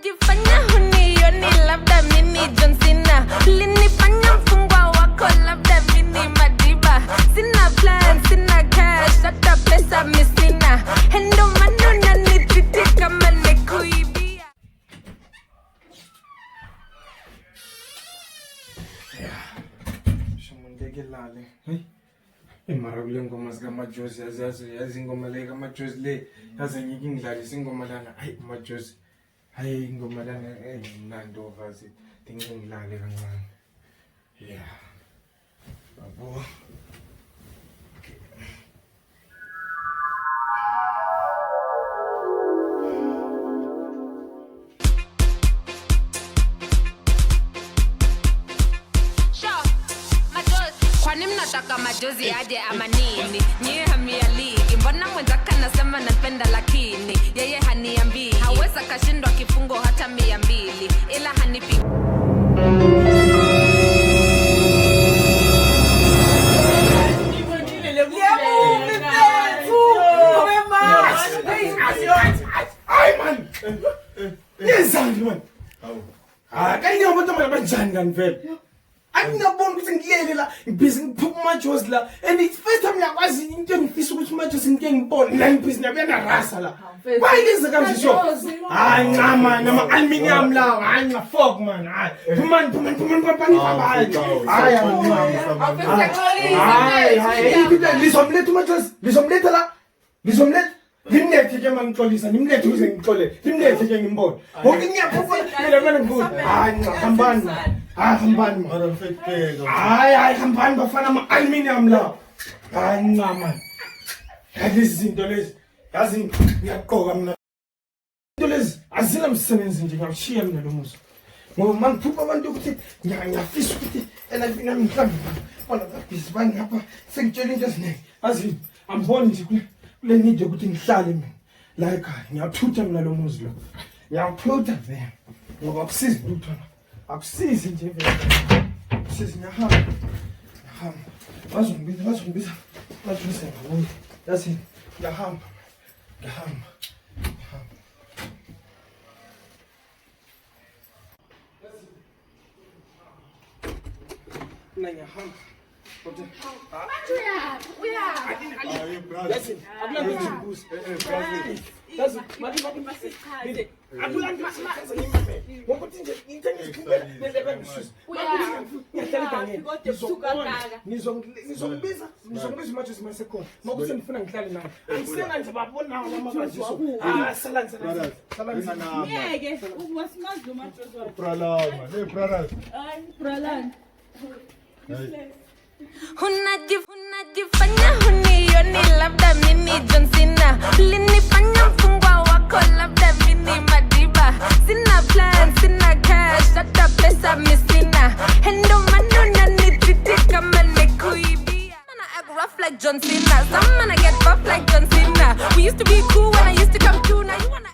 Unajifanya hunioni labda mimi John Cena. Ulinifanya mfungwa wako labda mimi Madiba. Sina plan, sina cash, hata pesa mi sina. Endo maana unanitreat kama nikuibia. Shomondege lale. Mara ule ngoma zikamajozi yazi ingoma le kamajozi le yazi ngingidlalisa ingoma lana hayi majozi hayi ingoma lana mnando vazi ngingilale kancane babo. Kwani mnataka majozi aje ama nini? Nyie hamia ligi, mbona mwenzaka nasema napenda lakini yeye haniambii. Haweza kashindwa kifungo hata 200 ila hanipi. Angiyabona ukuthi ngiyele la ngibhizi ngiphuma amajozi la and it's first time ngiyakwazi into engifisa ukuthi amajozi ngike ngibone la ngibhizi nabuya narasa la wayilenze kanje so hayi ncama nama-aluminium lawo hayi ngafok man hayi phumani lizomletha umajozi lizomletha la lizomletha limlethe ke mangixolisa limlethe uze ngixolele limlethe ke ngimbone ngoba ngiyaphofuna mina manje ngibuza hayi hambani hambani hayi hambani bafana ama-aluminium lawo hayi ncama lezi zinto lezi yazi ngiyaqoka mina into lezi azila msebenzi nje ngiyawushiya mina lo muzi ngoba mangiphupha abantu ukuthi ngiyafisa ukuthi mina mhlawumbe bona babhizi bangapha sengitshela into eziningi azini amboni nje kule need ukuthi ngihlale mina la ekhaya ngiyathutha mina lo muzi lo ngiyawuthutha vele ngoba akusizi lutho akusizi nje vele akusizi ngiyahamba bazongibiza bajuse ngabuye yazi ngiyahamba ngiyahamba kodwa listen, ngizongibiza imajozi masekhona ngokuthi ngifuna ngihlale nayo angisena nje babona amabaziso ngeke uwasimazi umajozi wakho Pralan. Unajifanya hunioni labda mimi John Cena. Ulinifanya mfungwa wako labda mimi Madiba. Sina plan, sina cash, hata pesa mi sina. Endo maana unanitreat kama nikuibia. I act rough like John Cena. Some man I get buff like John Cena. We used to be cool when I used to come through. Now you wanna